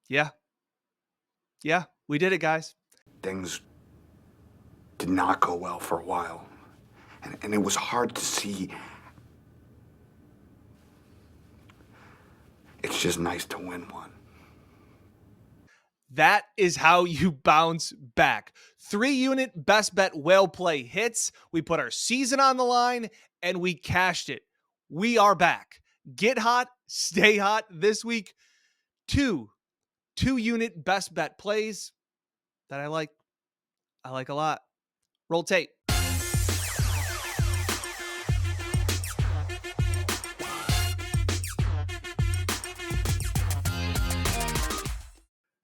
Yeah. Yeah. We did it, guys. Things did not go well for a while. And it was hard to see. It's just nice to win one. That is how you bounce back. 3-unit best bet whale play hits. We put our season on the line and we cashed it. We are back. Get hot, stay hot this week. Two-unit best bet plays that I like. I like a lot. Roll tape.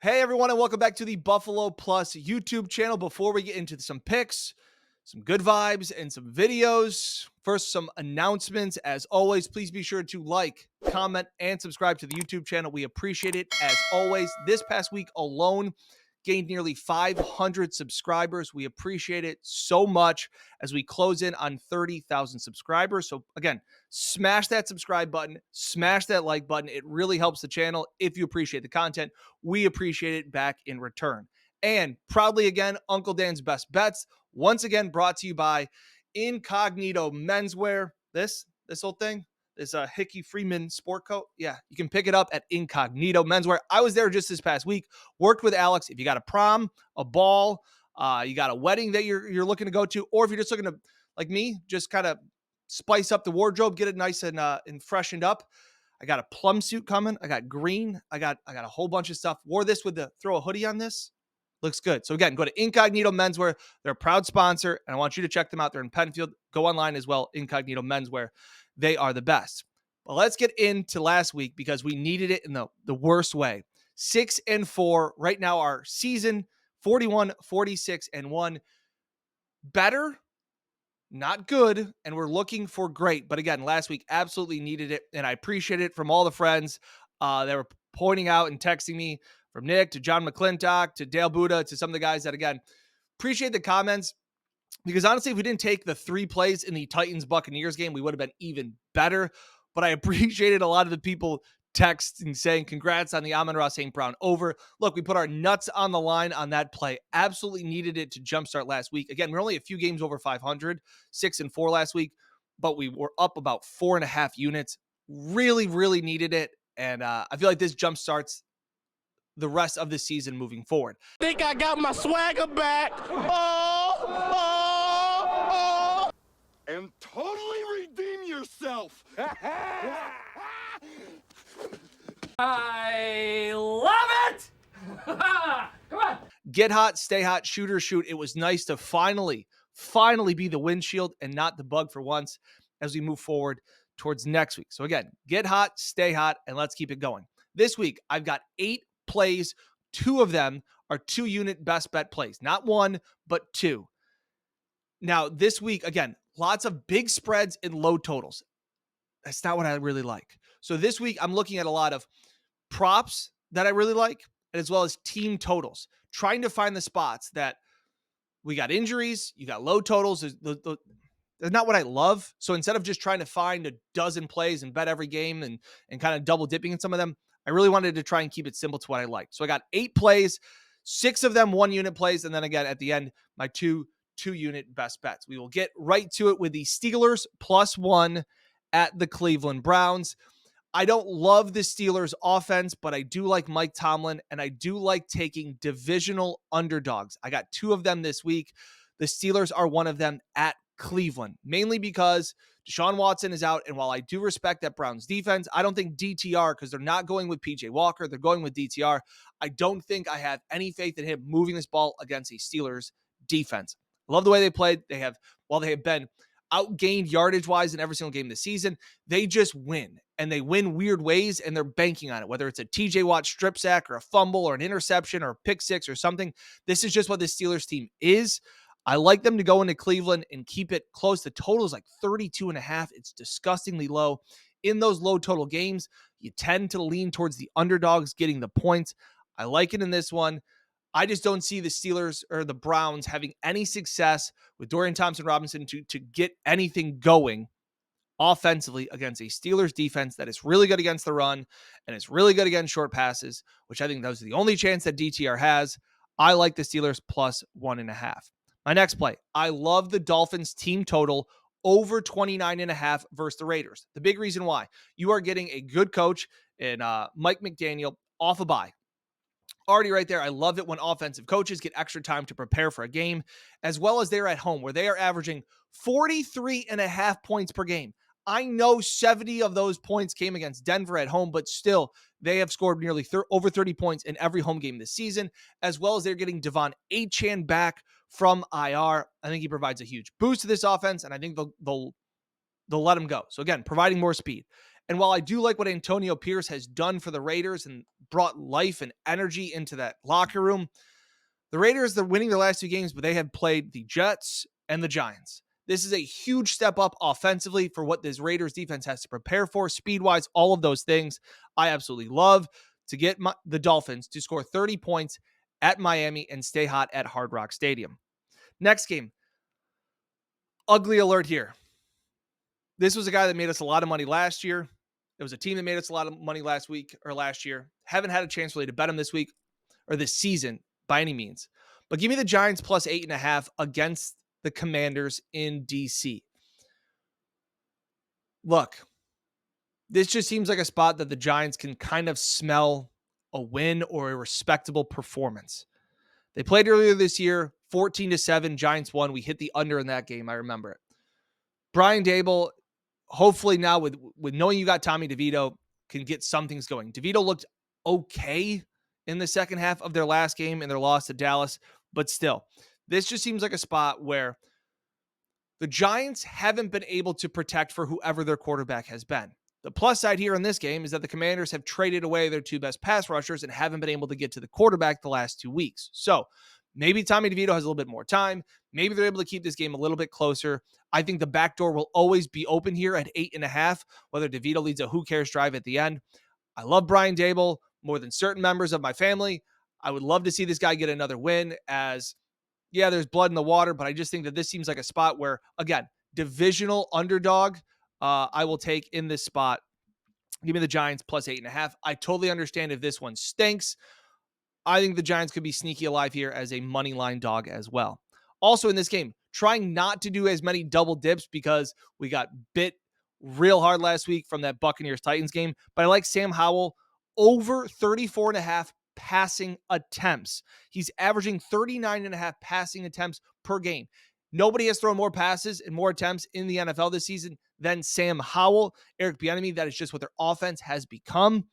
Hey, everyone, and welcome back to the Buffalo Plus YouTube channel. Before we get into some picks, some good vibes, and some videos, first, some announcements. As always, please be sure to like, comment, and subscribe to the YouTube channel. We appreciate it. As always, this past week alone, gained nearly 500 subscribers. We appreciate it so much as we close in on 30,000 subscribers. So again, smash that subscribe button, smash that like button. It really helps the channel. If you appreciate the content, we appreciate it back in return. And proudly again, Uncle Dan's Best Bets, once again brought to you by Incognito Menswear. This whole thing, this Hickey Freeman sport coat. Yeah, you can pick it up at Incognito Menswear. I was there just this past week, worked with Alex. If you got a prom, a ball, you got a wedding that you're looking to go to, or if you're just looking to, like me, just kind of spice up the wardrobe, get it nice and freshened up. I got a plum suit coming. I got green. I got a whole bunch of stuff. Wore this with throw a hoodie on this. Looks good. So again, go to Incognito Menswear. They're a proud sponsor, and I want you to check them out. They're in Penfield. Go online as well, Incognito Menswear. They are the best. But let's get into last week because we needed it in the worst way. 6-4. Right now, our season 41, 46-1. Better, not good, and we're looking for great. But again, last week absolutely needed it, and I appreciate it from all the friends that were pointing out and texting me, from Nick to John McClintock to Dale Buddha to some of the guys that, again, appreciate the comments. Because honestly, if we didn't take the 3 plays in the Titans-Buccaneers game, we would have been even better. But I appreciated a lot of the people texting saying congrats on the Amon-Ra St. Brown over. Look, we put our nuts on the line on that play. Absolutely needed it to jumpstart last week. Again, we're only a few games over 500, 6-4 last week, but we were up about 4.5 units. Really, really needed it. And I feel like this jumpstarts the rest of the season moving forward. Think I got my swagger back. Oh. And totally redeem yourself. I love it. Come on. Get hot, stay hot, shoot or shoot. It was nice to finally be the windshield and not the bug for once as we move forward towards next week. So again, get hot, stay hot, and let's keep it going. This week, I've got 8 plays. 2 of them are 2-unit best bet plays. Not 1, but 2. Now, this week, again, lots of big spreads and low totals. That's not what I really like. So this week, I'm looking at a lot of props that I really like, as well as team totals, trying to find the spots that we got injuries, you got low totals. They're not what I love. So instead of just trying to find a dozen plays and bet every game and kind of double dipping in some of them, I really wanted to try and keep it simple to what I like. So I got 8 plays, 6 of them 1-unit plays, and then again at the end, my 2-unit best bets. We will get right to it with the Steelers +1 at the Cleveland Browns. I don't love the Steelers offense, but I do like Mike Tomlin, and I do like taking divisional underdogs. I got 2 of them this week. The Steelers are one of them at Cleveland, mainly because Deshaun Watson is out. And while I do respect that Browns defense, I don't think DTR, because they're not going with PJ Walker, they're going with DTR. I don't think I have any faith in him moving this ball against a Steelers defense. I love the way they played. While they have been outgained yardage wise in every single game this season, they just win, and they win weird ways, and they're banking on it, whether it's a TJ Watt strip sack or a fumble or an interception or a pick six or something. This is just what the Steelers team is. I like them to go into Cleveland and keep it close. The total is like 32.5. It's disgustingly low. In those low total games, you tend to lean towards the underdogs getting the points. I like it in this one. I just don't see the Steelers or the Browns having any success with Dorian Thompson-Robinson to get anything going offensively against a Steelers defense that is really good against the run and is really good against short passes, which I think those are the only chance that DTR has. I like the Steelers plus 1.5. My next play, I love the Dolphins team total over 29.5 versus the Raiders. The big reason why, you are getting a good coach in Mike McDaniel off a bye. Already right there, I love it when offensive coaches get extra time to prepare for a game, as well as they're at home where they are averaging 43.5 points per game. I know 70 of those points came against Denver at home, but still, they have scored nearly over 30 points in every home game this season, as well as they're getting Devon Achane back from IR. I think he provides a huge boost to this offense, and I think they'll let him go. So again, providing more speed. And while I do like what Antonio Pierce has done for the Raiders and brought life and energy into that locker room, the Raiders, they're winning their last 2 games, but they have played the Jets and the Giants. This is a huge step up offensively for what this Raiders defense has to prepare for, speed-wise, all of those things. I absolutely love to get the Dolphins to score 30 points at Miami and stay hot at Hard Rock Stadium. Next game, ugly alert here. This was a guy that made us a lot of money last year. It was a team that made us a lot of money last year. Haven't had a chance really to bet him this week or this season by any means. But give me the Giants plus 8.5 against the Commanders in DC. Look, this just seems like a spot that the Giants can kind of smell a win or a respectable performance. They played earlier this year, 14-7, Giants won. We hit the under in that game. I remember it. Brian Daboll, hopefully now with knowing you got Tommy DeVito, can get some things going. DeVito looked okay in the second half of their last game in their loss to Dallas, but still, this just seems like a spot where the Giants haven't been able to protect for whoever their quarterback has been. The plus side here in this game is that the Commanders have traded away their 2 best pass rushers and haven't been able to get to the quarterback the last 2 weeks. So maybe Tommy DeVito has a little bit more time. Maybe they're able to keep this game a little bit closer. I think the back door will always be open here at 8.5, whether DeVito leads a who cares drive at the end. I love Brian Daboll more than certain members of my family. I would love to see this guy get another win as, yeah, there's blood in the water, but I just think that this seems like a spot where, again, divisional underdog, I will take in this spot. Give me the Giants plus 8.5. I totally understand if this one stinks. I think the Giants could be sneaky alive here as a money line dog as well. Also in this game, trying not to do as many double dips because we got bit real hard last week from that Buccaneers Titans game. But I like Sam Howell over 34.5 passing attempts. He's averaging 39.5 passing attempts per game. Nobody has thrown more passes and more attempts in the NFL this season than Sam Howell. Eric Bieniemy, that is just what their offense has become.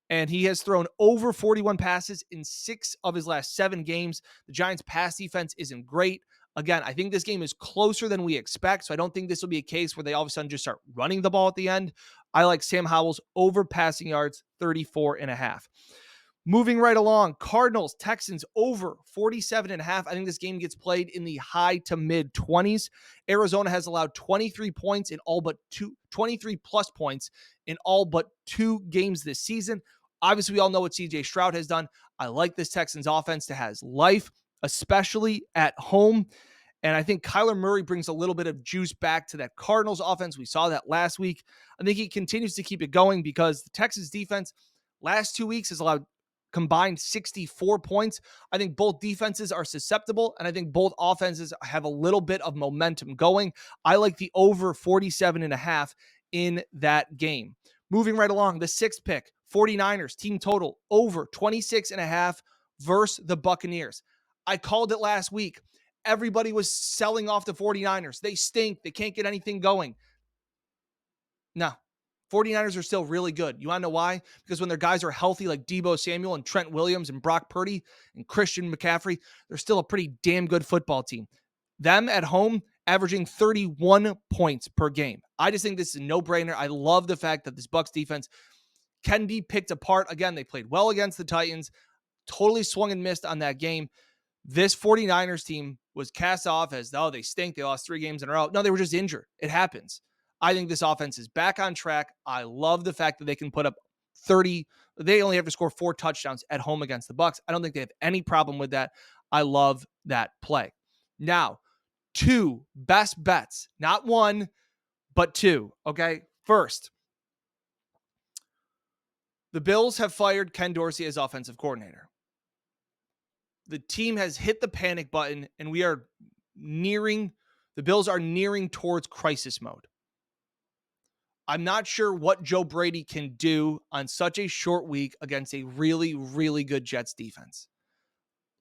And he has thrown over 41 passes in 6 of his last 7 games. The Giants' pass defense isn't great. Again, I think this game is closer than we expect, so I don't think this will be a case where they all of a sudden just start running the ball at the end. I like Sam Howell's over passing yards, 34.5. Moving right along, Cardinals Texans over 47.5. I think this game gets played in the high to mid 20s. Arizona has allowed 23 points in all but 23 plus points in all but 2 games this season. Obviously, we all know what CJ Stroud has done. I like this Texans offense to have life, especially at home. And I think Kyler Murray brings a little bit of juice back to that Cardinals offense. We saw that last week. I think he continues to keep it going because the Texans defense last 2 weeks has allowed combined 64 points. I think both defenses are susceptible, and I think both offenses have a little bit of momentum going. I like the over 47.5 in that game. Moving right along, the 6th pick, 49ers, team total over 26.5 versus the Buccaneers. I called it last week. Everybody was selling off the 49ers. They stink. They can't get anything going. No. 49ers are still really good. You want to know why? Because when their guys are healthy like Deebo Samuel and Trent Williams and Brock Purdy and Christian McCaffrey, they're still a pretty damn good football team. Them at home averaging 31 points per game. I just think this is a no-brainer. I love the fact that this Bucs defense can be picked apart. Again, they played well against the Titans, totally swung and missed on that game. This 49ers team was cast off as, oh, they stink. They lost 3 games in a row. No, they were just injured. It happens. I think this offense is back on track. I love the fact that they can put up 30. They only have to score 4 touchdowns at home against the Bucs. I don't think they have any problem with that. I love that play. Now, 2 best bets, not 1, but two. Okay. First, the Bills have fired Ken Dorsey as offensive coordinator. The team has hit the panic button, and the Bills are nearing towards crisis mode. I'm not sure what Joe Brady can do on such a short week against a really, really good Jets defense.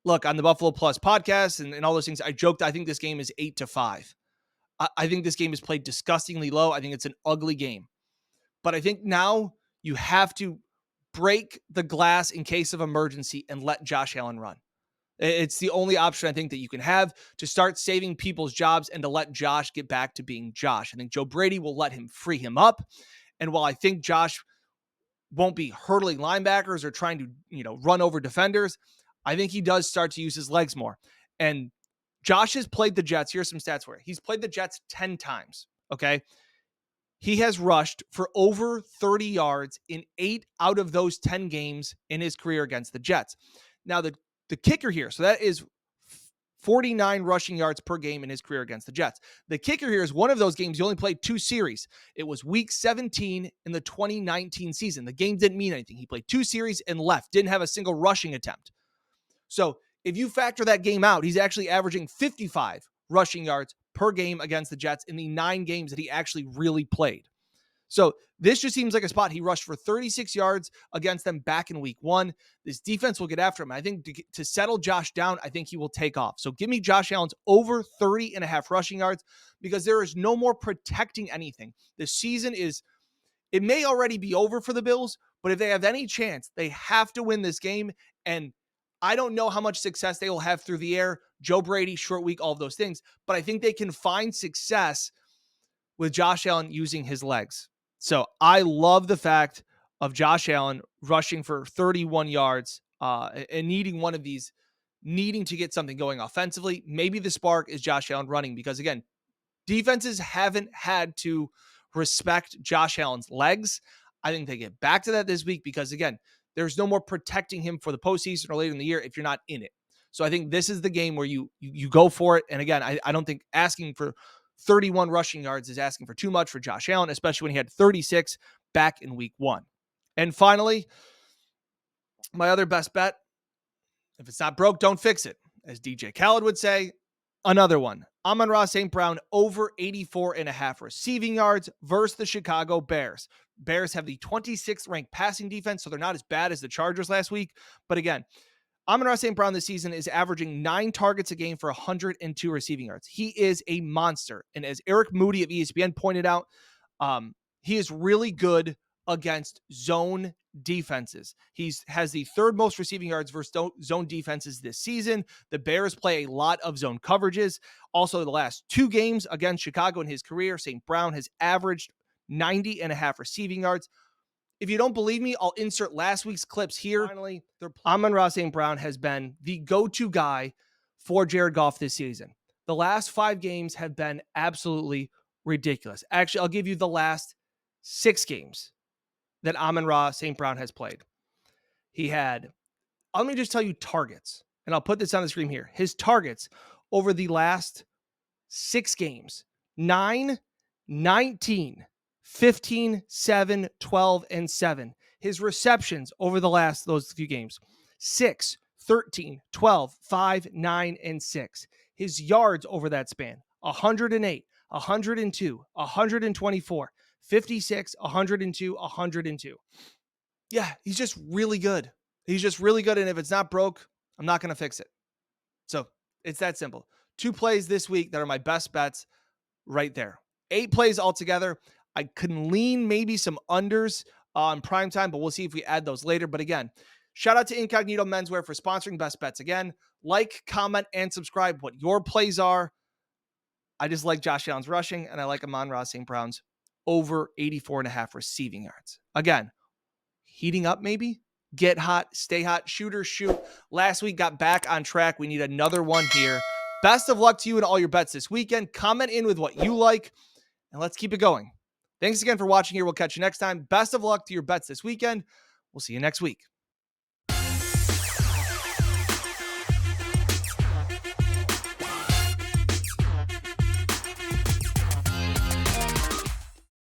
Look, on the Buffalo Plus podcast and all those things, I joked I think this game is 8-5. I think this game is played disgustingly low. I think it's an ugly game. But I think now you have to break the glass in case of emergency and let Josh Allen run. It's the only option I think that you can have to start saving people's jobs and to let Josh get back to being Josh. I think Joe Brady will let him free him up. And while I think Josh won't be hurdling linebackers or trying to, run over defenders, I think he does start to use his legs more. And Josh has played the Jets. Here's some stats for you. He's played the Jets 10 times. Okay. He has rushed for over 30 yards in 8 out of those 10 games in his career against the Jets. Now, the kicker here, so that is 49 rushing yards per game in his career against the Jets. The kicker here is one of those games he only played 2 series. It was week 17 in the 2019 season. The game didn't mean anything. He played 2 series and left, didn't have a single rushing attempt. So if you factor that game out, he's actually averaging 55 rushing yards per game against the Jets in the 9 games that he actually really played. So this just seems like a spot. He rushed for 36 yards against them back in week 1. This defense will get after him. I think to settle Josh down, I think he will take off. So give me Josh Allen's over 30.5 rushing yards because there is no more protecting anything. The season it may already be over for the Bills, but if they have any chance, they have to win this game. And I don't know how much success they will have through the air. Joe Brady, short week, all of those things. But I think they can find success with Josh Allen using his legs. So I love the fact of Josh Allen rushing for 31 yards and needing to get something going offensively. Maybe the spark is Josh Allen running because, again, defenses haven't had to respect Josh Allen's legs. I think they get back to that this week because, again, there's no more protecting him for the postseason or later in the year if you're not in it. So I think this is the game where you go for it. And again, I don't think asking for 31 rushing yards is asking for too much for Josh Allen, especially when he had 36 back in week 1. And finally, my other best bet, if it's not broke, don't fix it. As DJ Khaled would say, another one. Amon-Ra St. Brown over 84.5 receiving yards versus the Chicago Bears. Bears have the 26th ranked passing defense, so they're not as bad as the Chargers last week. But again, Amon-Ra St. Brown this season is averaging 9 targets a game for 102 receiving yards. He is a monster. And as Eric Moody of ESPN pointed out, he is really good against zone defenses. He has the 3rd most receiving yards versus zone defenses this season. The Bears play a lot of zone coverages. Also, the last 2 games against Chicago in his career, St. Brown has averaged 90.5 receiving yards. If you don't believe me, I'll insert last week's clips here. Finally, Amon-Ra St. Brown has been the go-to guy for Jared Goff this season. The last 5 games have been absolutely ridiculous. Actually, I'll give you the last 6 games that Amon-Ra St. Brown has played. Let me just tell you targets, and I'll put this on the screen here. His targets over the last 6 games, 9, 19, 15, 7, 12, and 7. His receptions over those few games, 6, 13, 12, 5, 9, and 6. His yards over that span, 108, 102, 124, 56, 102, 102. Yeah, he's just really good. He's just really good, and if it's not broke, I'm not going to fix it. So it's that simple. 2 plays this week that are my best bets right there. 8 plays altogether. I can lean maybe some unders on primetime, but we'll see if we add those later. But again, shout out to Incognito Menswear for sponsoring Best Bets. Again, like, comment, and subscribe what your plays are. I just like Josh Allen's rushing, and I like Amon-Ra St. Brown's over 84.5 receiving yards. Again, heating up maybe. Get hot, stay hot, shoot or shoot. Last week got back on track. We need another one here. Best of luck to you and all your bets this weekend. Comment in with what you like, and let's keep it going. Thanks again for watching here. We'll catch you next time. Best of luck to your bets this weekend. We'll see you next week.